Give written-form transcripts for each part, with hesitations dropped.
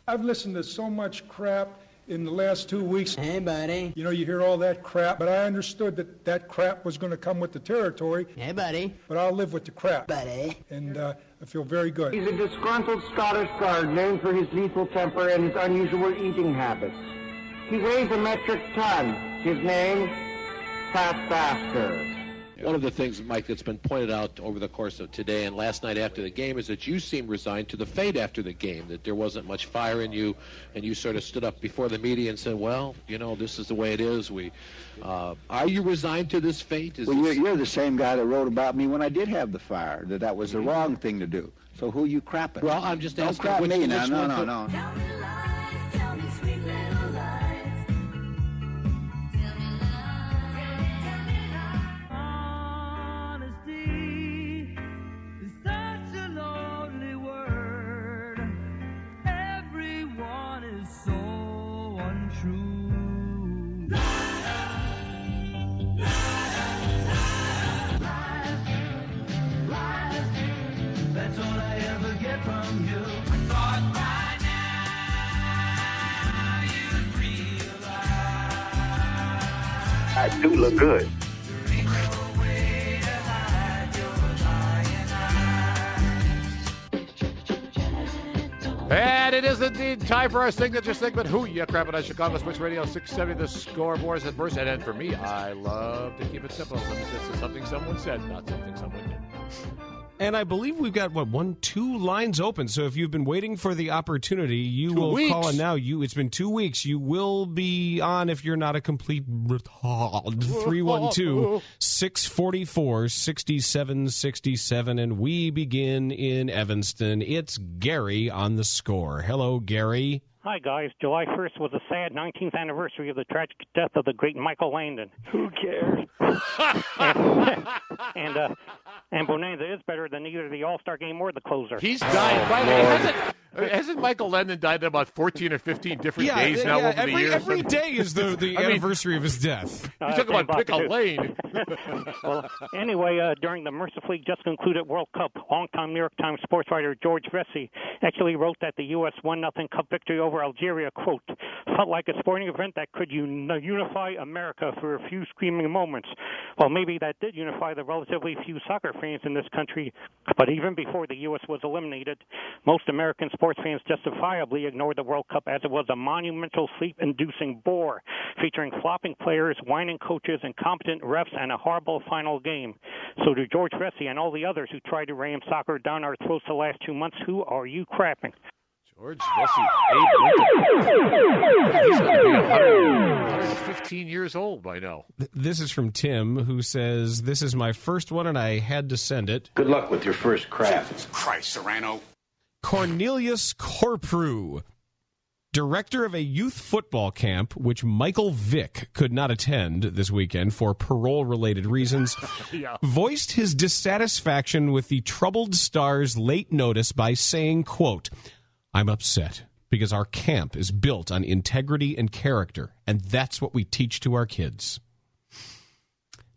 I've listened to so much crap in the last 2 weeks. Hey, buddy. You know, you hear all that crap, but I understood that that crap was going to come with the territory. Hey, buddy. But I'll live with the crap. Buddy. And I feel very good. He's a disgruntled Scottish guard known for his lethal temper and his unusual eating habits. He weighs a metric ton. His name, Fat Bastard. One of the things, Mike, that's been pointed out over the course of today and last night after the game is that you seem resigned to the fate after the game, that there wasn't much fire in you, and you sort of stood up before the media and said, well, you know, this is the way it is. Are you resigned to this fate? You're the same guy that wrote about me when I did have the fire, that was the wrong thing to do. So who you crapping? Well, I'm just asking. Don't crap me now. No. Tell me lies, tell me sweet little lies. I do look good. And it is indeed time for our signature segment, Who Ya Crappin' on Chicago Sports Radio 670, The Score, Boers and Bernstein. And for me, I love to keep it simple. This is something someone said, not something someone did. And I believe we've got, 2 lines open. So if you've been waiting for the opportunity, you will call in now. It's been 2 weeks. You will be on if you're not a complete retard. 312-644-6767. And we begin in Evanston. It's Gary on the Score. Hello, Gary. Hi, guys. July 1st was a sad 19th anniversary of the tragic death of the great Michael Landon. Who cares? And Bonanza is better than either the All-Star game or the closer. He's died. Hasn't Michael Landon died in about 14 or 15 different days now over the years? Every day is the anniversary of his death. You talk about pick a lane. Well, anyway, during the mercifully just concluded World Cup, longtime New York Times sports writer George Vesey actually wrote that the U.S. 1-0 Cup victory over Algeria, quote, felt like a sporting event that could unify America for a few screaming moments. Well, maybe that did unify the relatively few soccer fans in this country, but even before the U.S. was eliminated, most American sports fans justifiably ignored the World Cup as it was a monumental sleep-inducing bore, featuring flopping players, whining coaches, incompetent refs, and a horrible final game. So to George Vesey and all the others who tried to ram soccer down our throats the last 2 months, who are you crapping? George Vesey, Abe Lincoln. He's going to be 115 years old by now. This is from Tim, who says, this is my first one, and I had to send it. Good luck with your first crap. Jesus Christ, Serrano. Cornelius Corprew, director of a youth football camp, which Michael Vick could not attend this weekend for parole-related reasons, voiced his dissatisfaction with the Troubled Stars' late notice by saying, quote, I'm upset because our camp is built on integrity and character, and that's what we teach to our kids.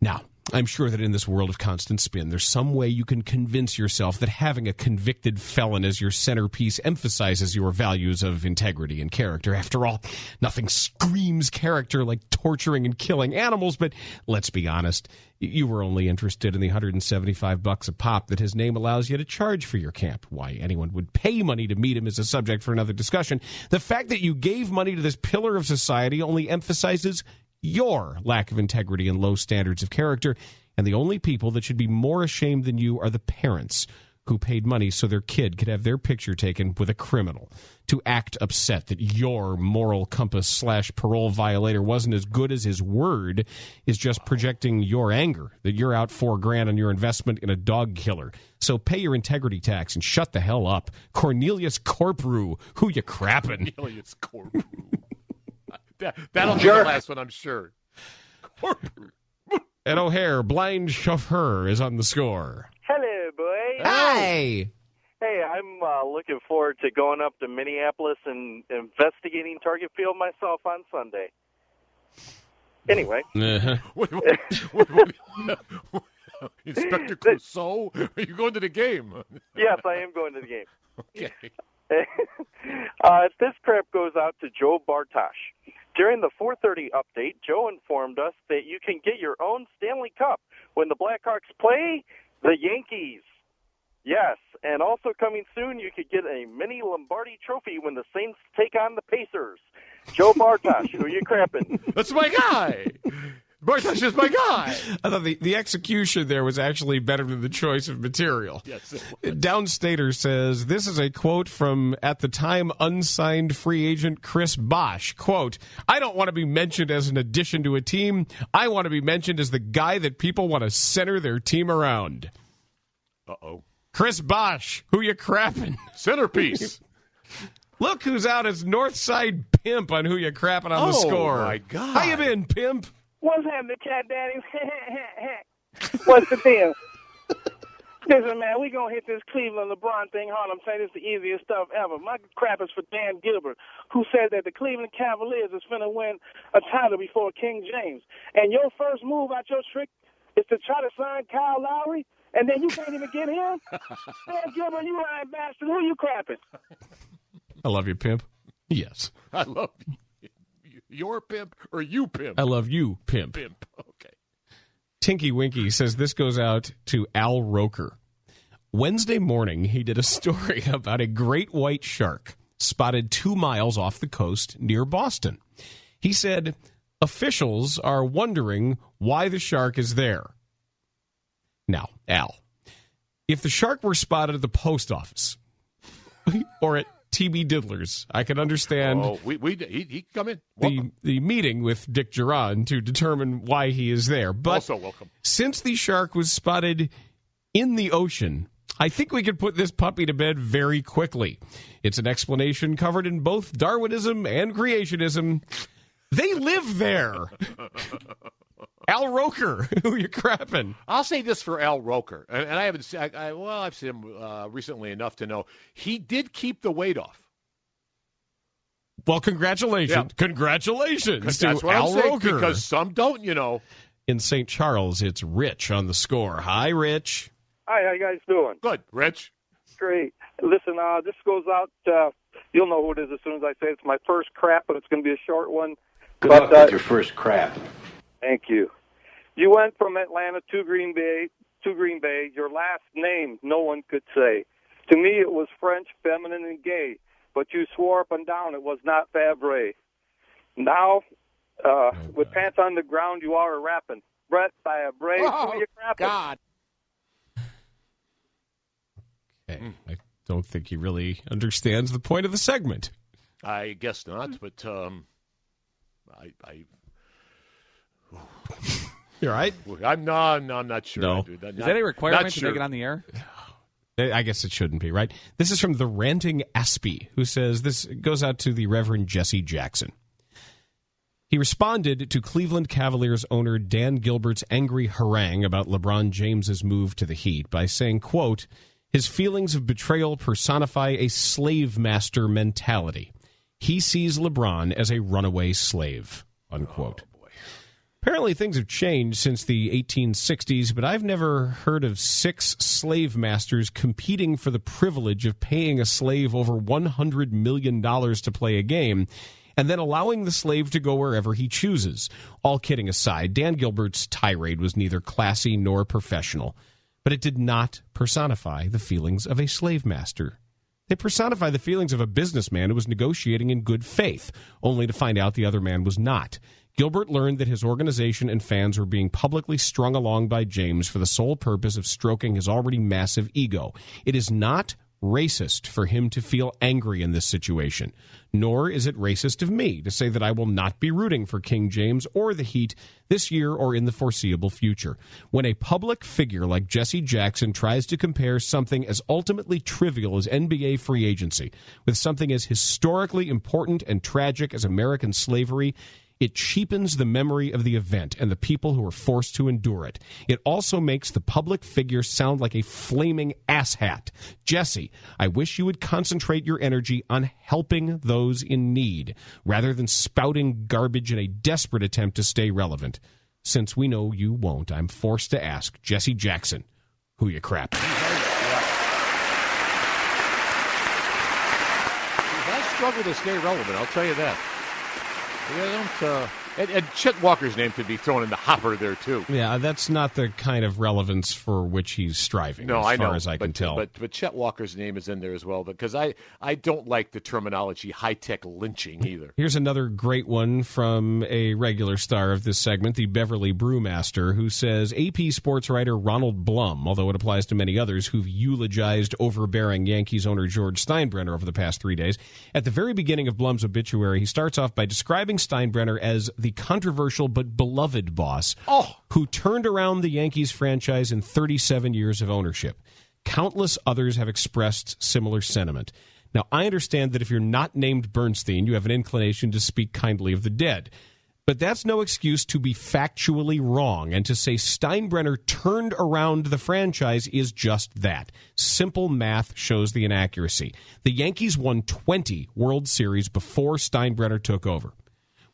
Now, I'm sure that in this world of constant spin, there's some way you can convince yourself that having a convicted felon as your centerpiece emphasizes your values of integrity and character. After all, nothing screams character like torturing and killing animals, but let's be honest, you were only interested in the $175 a pop that his name allows you to charge for your camp. Why anyone would pay money to meet him is a subject for another discussion. The fact that you gave money to this pillar of society only emphasizes your lack of integrity and low standards of character, and the only people that should be more ashamed than you are the parents who paid money so their kid could have their picture taken with a criminal. To act upset that your moral compass / parole violator wasn't as good as his word is just projecting your anger that you're out $4,000 on your investment in a dog killer. So pay your integrity tax and shut the hell up. Cornelius Corprew, who you crappin'? Cornelius Corprew. That'll be the last one, I'm sure. Ed O'Hare, blind chauffeur, is on the Score. Hello, boys. Hi. Hey, I'm looking forward to going up to Minneapolis and investigating Target Field myself on Sunday. Anyway. Inspector Clouseau, are you going to the game? Yes, I am going to the game. Okay. This crap goes out to Joe Bartosh. During the 4:30 update, Joe informed us that you can get your own Stanley Cup when the Blackhawks play the Yankees. Yes, and also coming soon, you could get a mini Lombardi trophy when the Saints take on the Pacers. Joe Bartosh, who you crapping? That's my guy. Bartosh is my guy. I thought the execution there was actually better than the choice of material. Yes, it was. Downstater says, this is a quote from, at the time, unsigned free agent Chris Bosh. Quote, I don't want to be mentioned as an addition to a team. I want to be mentioned as the guy that people want to center their team around. Uh-oh. Chris Bosh, who you crapping? Centerpiece. Look who's out as Northside Pimp on Who You Crapping on the Score. Oh, my God. How you been, Pimp? What's happening, Cat Daddy? What's the deal? Listen, man, we going to hit this Cleveland LeBron thing hard. I'm saying it's the easiest stuff ever. My crap is for Dan Gilbert, who said that the Cleveland Cavaliers is finna win a title before King James. And your first move out your trick is to try to sign Kyle Lowry, and then you can't even get him? Dan Gilbert, you lying bastard. Who you crapping? I love you, Pimp. Yes. I love you. Your pimp or you pimp? I love you, Pimp. Pimp. Okay. Tinky Winky says this goes out to Al Roker. Wednesday morning, he did a story about a great white shark spotted 2 miles off the coast near Boston. He said, officials are wondering why the shark is there. Now, Al, if the shark were spotted at the post office or at TB Diddlers, I can understand he come in. the meeting with Dick Duran to determine why he is there. But Also welcome. Since the shark was spotted in the ocean, I think we could put this puppy to bed very quickly. It's an explanation covered in both Darwinism and creationism. They live there. Al Roker, who you crapping? I'll say this for Al Roker, and I haven't seen. I've seen him recently enough to know he did keep the weight off. Well, congratulations. Yeah. Congratulations That's to what Al I'm saying, Roker. because some don't, In St. Charles, it's Rich on the Score. Hi, Rich. Hi, how you guys doing? Good, Rich. Great. Listen, this goes out, you'll know who it is as soon as I say it. It's my first crap, but it's going to be a short one. Good luck with your first crap. Thank you. You went from Atlanta to Green Bay. Your last name, no one could say. To me, it was French, feminine, and gay. But you swore up and down it was not Fabre. Now, with pants on the ground, you are a rapping. Brett Fabre, who you crapping? God. Okay. I don't think he really understands the point of the segment. I guess not, but I You all right? I'm not sure. No. Is Is that a requirement to make it on the air? I guess it shouldn't be, right? This is from the Ranting Aspie, who says this goes out to the Reverend Jesse Jackson. He responded to Cleveland Cavaliers owner Dan Gilbert's angry harangue about LeBron James's move to the Heat by saying, quote, his feelings of betrayal personify a slave master mentality. He sees LeBron as a runaway slave, unquote. Apparently things have changed since the 1860s, but I've never heard of 6 slave masters competing for the privilege of paying a slave over $100 million to play a game and then allowing the slave to go wherever he chooses. All kidding aside, Dan Gilbert's tirade was neither classy nor professional, but it did not personify the feelings of a slave master. They personify the feelings of a businessman who was negotiating in good faith, only to find out the other man was not. Gilbert learned that his organization and fans were being publicly strung along by James for the sole purpose of stroking his already massive ego. It is not racist for him to feel angry in this situation, nor is it racist of me to say that I will not be rooting for King James or the Heat this year or in the foreseeable future. When a public figure like Jesse Jackson tries to compare something as ultimately trivial as NBA free agency with something as historically important and tragic as American slavery, it cheapens the memory of the event and the people who were forced to endure it. It also makes the public figure sound like a flaming asshat. Jesse, I wish you would concentrate your energy on helping those in need, rather than spouting garbage in a desperate attempt to stay relevant. Since we know you won't, I'm forced to ask Jesse Jackson, who you crap. struggle to stay relevant, I'll tell you that. Don't, and Chet Walker's name could be thrown in the hopper there, too. Yeah, that's not the kind of relevance for which he's striving, as far as I can tell. But Chet Walker's name is in there as well, because I don't like the terminology high-tech lynching either. Here's another great one from a regular star of this segment, the Beverly Brewmaster, who says, AP sports writer Ronald Blum, although it applies to many others who've eulogized overbearing Yankees owner George Steinbrenner over the past 3 days. At the very beginning of Blum's obituary, he starts off by describing Steinbrenner as the controversial but beloved boss who turned around the Yankees franchise in 37 years of ownership. Countless others have expressed similar sentiment. Now, I understand that if you're not named Bernstein, you have an inclination to speak kindly of the dead. But that's no excuse to be factually wrong, and to say Steinbrenner turned around the franchise is just that. Simple math shows the inaccuracy. The Yankees won 20 World Series before Steinbrenner took over,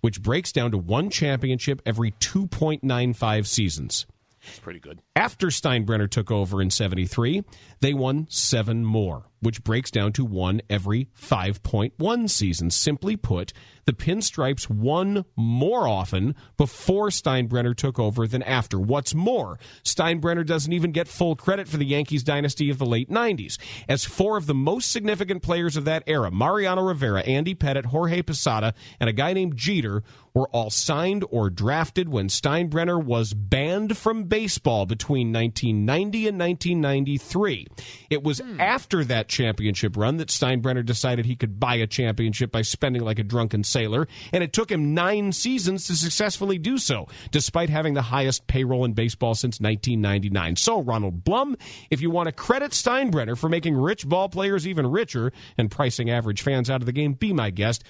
which breaks down to one championship every 2.95 seasons. That's pretty good. After Steinbrenner took over in 73, they won 7 more, which breaks down to one every 5.1 seasons. Simply put, the Pinstripes won more often before Steinbrenner took over than after. What's more, Steinbrenner doesn't even get full credit for the Yankees dynasty of the late 90s, as 4 of the most significant players of that era, Mariano Rivera, Andy Pettitte, Jorge Posada, and a guy named Jeter, were all signed or drafted when Steinbrenner was banned from baseball between 1990 and 1993. It was after that championship run that Steinbrenner decided he could buy a championship by spending like a drunken sailor, and it took him 9 seasons to successfully do so, despite having the highest payroll in baseball since 1999. So, Ronald Blum, if you want to credit Steinbrenner for making rich ball players even richer and pricing average fans out of the game, be my guest.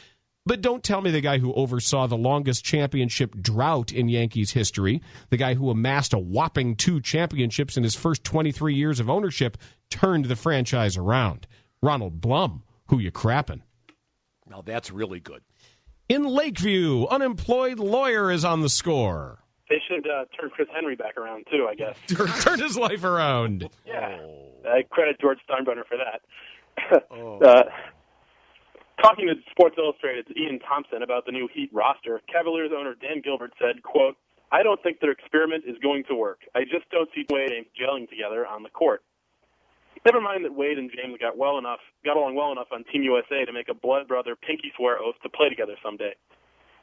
But don't tell me the guy who oversaw the longest championship drought in Yankees history, the guy who amassed a whopping 2 championships in his first 23 years of ownership, turned the franchise around. Ronald Blum, who you crappin'? Now that's really good. In Lakeview, unemployed lawyer is on the score. They should turn Chris Henry back around, too, I guess. Turn his life around. Yeah. I credit George Steinbrenner for that. Talking to Sports Illustrated's Ian Thompson about the new Heat roster, Cavaliers owner Dan Gilbert said, quote, "I don't think their experiment is going to work. I just don't see Wade and James gelling together on the court. Never mind that Wade and James got along well enough on Team USA to make a blood brother pinky swear oath to play together someday.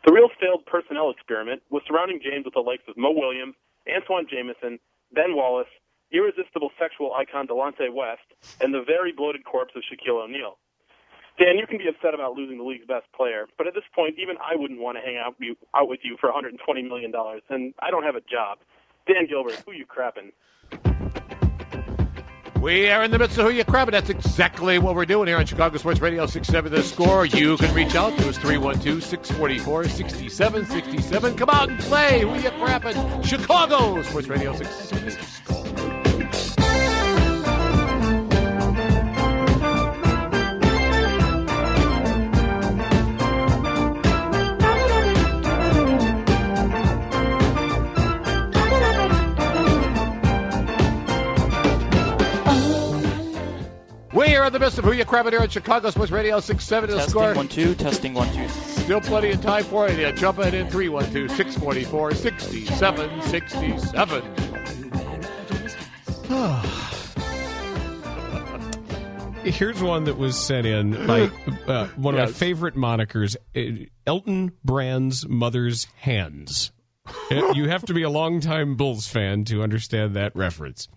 The real failed personnel experiment was surrounding James with the likes of Mo Williams, Antoine Jamison, Ben Wallace, irresistible sexual icon Delonte West, and the very bloated corpse of Shaquille O'Neal. Dan, you can be upset about losing the league's best player, but at this point, even I wouldn't want to hang out with you for $120 million, and I don't have a job. Dan Gilbert, who you crapping?" We are in the midst of Who You Crappin'. That's exactly what we're doing here on Chicago Sports Radio 670 The Score. You can reach out to us, 312-644-6767. Come out and play Who You Crappin'. Chicago Sports Radio 670 The Score. We are in the midst of Who You Crappin' here at Chicago Sports Radio 670 The Score. Testing 1 2. Still plenty of time for it. Yeah, jump ahead in 312-644-6767. Here's one that was sent in by one of my favorite monikers, Elton Brand's Mother's Hands. You have to be a longtime Bulls fan to understand that reference.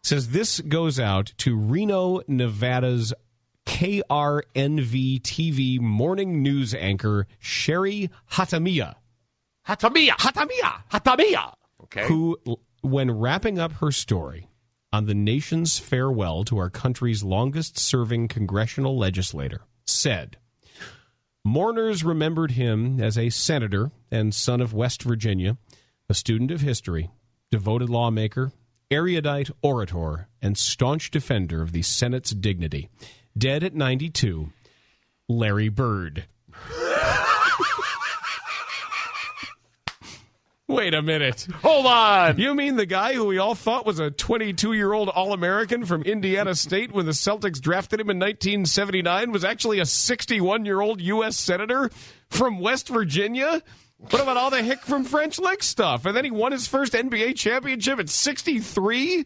It says this goes out to Reno, Nevada's KRNV TV morning news anchor Sherry Hatamiya. Okay. Who, when wrapping up her story on the nation's farewell to our country's longest-serving congressional legislator, said, "Mourners remembered him as a senator and son of West Virginia, a student of history, devoted lawmaker, erudite orator, and staunch defender of the Senate's dignity. Dead at 92, Larry Bird." Wait a minute. Hold on. You mean the guy who we all thought was a 22-year-old All-American from Indiana State when the Celtics drafted him in 1979 was actually a 61-year-old U.S. Senator from West Virginia? What about all the Hick from French Lick stuff? And then he won his first NBA championship at 63?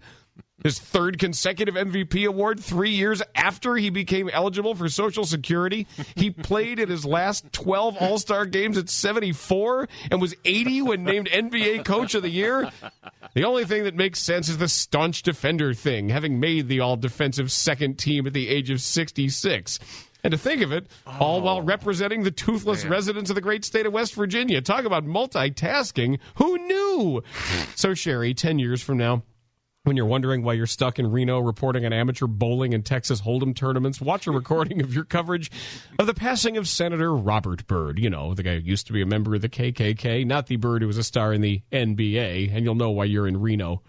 His third consecutive MVP award 3 years after he became eligible for Social Security. He played in his last 12 All-Star games at 74 and was 80 when named NBA Coach of the Year. The only thing that makes sense is the staunch defender thing, having made the all-defensive second team at the age of 66. And to think of it, all while representing the toothless residents of the great state of West Virginia. Talk about multitasking. Who knew? So, Sherry, 10 years from now, when you're wondering why you're stuck in Reno reporting on amateur bowling and Texas Hold'em tournaments, watch a recording of your coverage of the passing of Senator Robert Byrd. You know, the guy who used to be a member of the KKK, not the Byrd who was a star in the NBA, and you'll know why you're in Reno.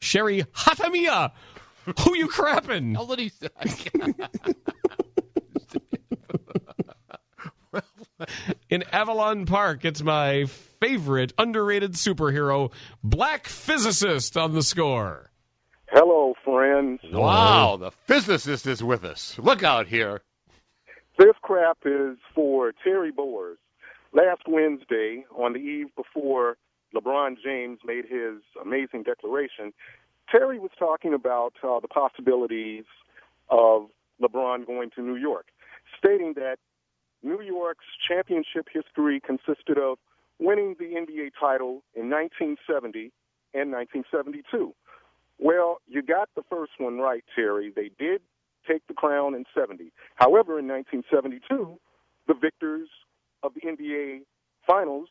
Sherry Hatamiya, who you crappin'? How did he say? In Avalon Park, it's my favorite underrated superhero, Black Physicist, on the score. Hello, friends. Wow, the physicist is with us. Look out here. This crap is for Terry Boers. Last Wednesday, on the eve before LeBron James made his amazing declaration, Terry was talking about the possibilities of LeBron going to New York, stating that New York's championship history consisted of winning the NBA title in 1970 and 1972. Well, you got the first one right, Terry. They did take the crown in 70. However, in 1972, the victors of the NBA Finals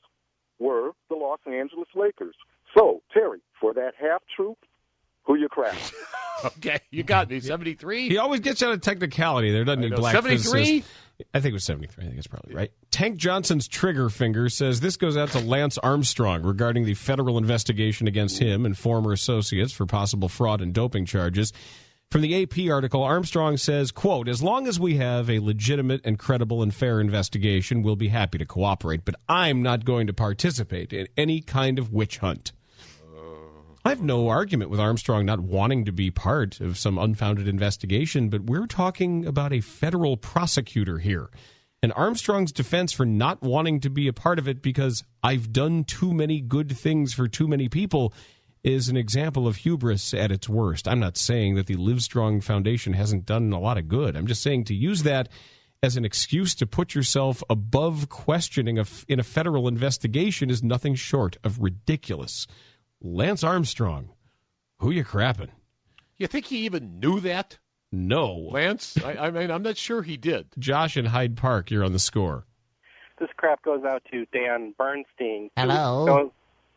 were the Los Angeles Lakers. So, Terry, for that half-truth, who you crap? Okay, you got me. 73? He always gets out of technicality there, doesn't he, Black 73? Physicist? I think it was 73. I think it's probably right. Tank Johnson's trigger finger says this goes out to Lance Armstrong regarding the federal investigation against him and former associates for possible fraud and doping charges. From the AP article, Armstrong says, quote, as long as we have a legitimate and credible and fair investigation, we'll be happy to cooperate, but I'm not going to participate in any kind of witch hunt. I have no argument with Armstrong not wanting to be part of some unfounded investigation, but we're talking about a federal prosecutor here. And Armstrong's defense for not wanting to be a part of it because I've done too many good things for too many people is an example of hubris at its worst. I'm not saying that the Livestrong Foundation hasn't done a lot of good. I'm just saying to use that as an excuse to put yourself above questioning in a federal investigation is nothing short of ridiculous. Lance Armstrong, who you crapping? You think he even knew that? No. Lance? I mean, I'm not sure he did. Josh in Hyde Park, you're on the score. This crap goes out to Dan Bernstein. Hello.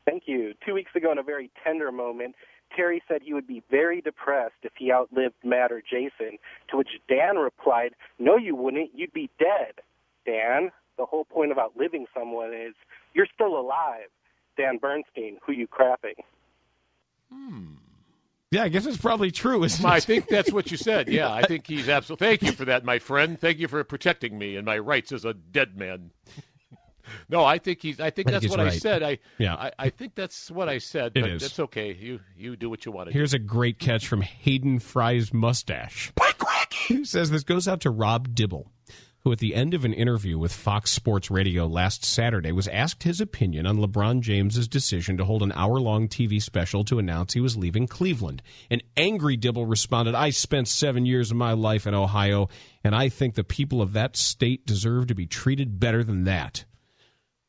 Thank you. 2 weeks ago, in a very tender moment, Terry said he would be very depressed if he outlived Matt or Jason, to which Dan replied, no, you wouldn't. You'd be dead. Dan, the whole point of outliving someone is you're still alive. Dan Bernstein, who you crapping? Yeah, I guess it's probably true, isn't it? I think that's what you said. Yeah, I think he's absolutely. Thank you for that, my friend. Thank you for protecting me and my rights as a dead man. No, I think he's. I think that's what I said. I think that's what I said. But it's okay. You do what you want to do. Here's a great catch from Hayden Fry's mustache. Who says this goes out to Rob Dibble, who at the end of an interview with Fox Sports Radio last Saturday was asked his opinion on LeBron James's decision to hold an hour-long TV special to announce he was leaving Cleveland. An angry Dibble responded, I spent 7 years of my life in Ohio, and I think the people of that state deserve to be treated better than that.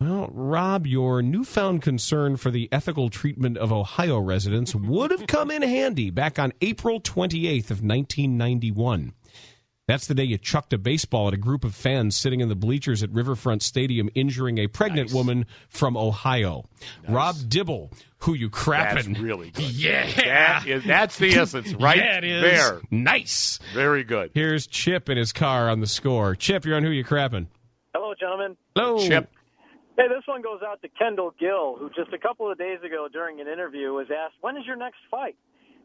Well, Rob, your newfound concern for the ethical treatment of Ohio residents would have come in handy back on April 28th of 1991. That's the day you chucked a baseball at a group of fans sitting in the bleachers at Riverfront Stadium, injuring a pregnant woman from Ohio. Rob Dibble, who you crapping. That's really good. Yeah. That's the essence right that is there. Nice. Very good. Here's Chip in his car on the score. Chip, you're on Who You Crapping. Hello, gentlemen. Hello. Chip. Hey, this one goes out to Kendall Gill, who just a couple of days ago during an interview was asked, when is your next fight?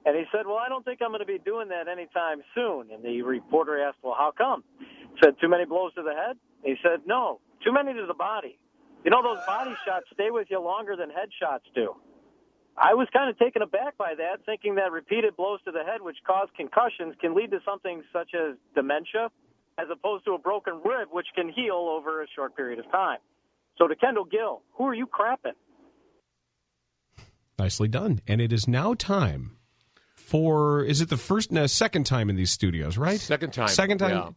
And he said, well, I don't think I'm going to be doing that anytime soon. And the reporter asked, well, how come? He said, too many blows to the head? He said, no, too many to the body. You know, those body shots stay with you longer than headshots do. I was kind of taken aback by that, thinking that repeated blows to the head, which cause concussions, can lead to something such as dementia, as opposed to a broken rib, which can heal over a short period of time. So to Kendall Gill, who are you crapping? Nicely done. And it is now time for, is it the second time in these studios, right? Second time.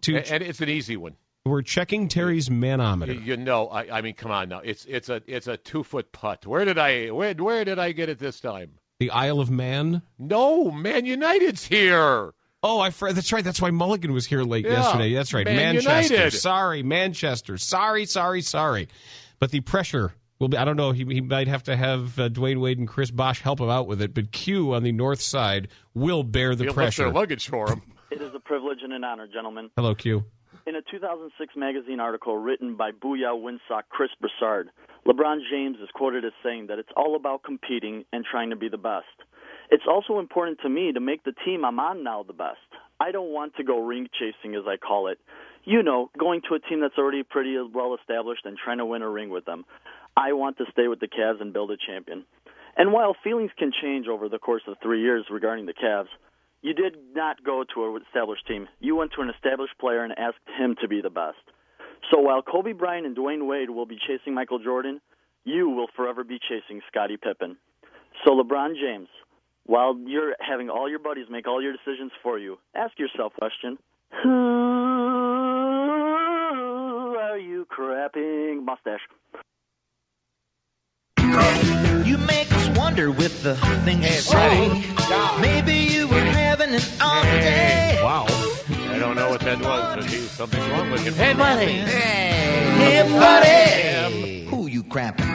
Yeah. And it's an easy one. We're checking Terry's manometer. You know, I mean, come on now. It's a 2-foot putt. Where did I get it this time? The Isle of Man? No, Man United's here. Oh, that's right. That's why Mulligan was here late yesterday. That's right. Man Manchester. United. Sorry, Manchester. Sorry. But the pressure will be, I don't know, he might have to have Dwayne Wade and Chris Bosch help him out with it, but Q on the north side will bear the pressure. He'll lift their luggage for him. It is a privilege and an honor, gentlemen. Hello, Q. In a 2006 magazine article written by Booyah Windsock Chris Broussard, LeBron James is quoted as saying that it's all about competing and trying to be the best. It's also important to me to make the team I'm on now the best. I don't want to go ring chasing, as I call it. You know, going to a team that's already pretty well established and trying to win a ring with them. I want to stay with the Cavs and build a champion. And while feelings can change over the course of 3 years regarding the Cavs, you did not go to an established team. You went to an established player and asked him to be the best. So while Kobe Bryant and Dwayne Wade will be chasing Michael Jordan, you will forever be chasing Scottie Pippen. So LeBron James, while you're having all your buddies make all your decisions for you, ask yourself a question. Who are you crapping? Mustache. You make us wonder with the things you say. Maybe you were having an off day. Wow. I don't know what that was, but something's wrong with him. Hey, buddy. Hey, buddy. Who you crapping?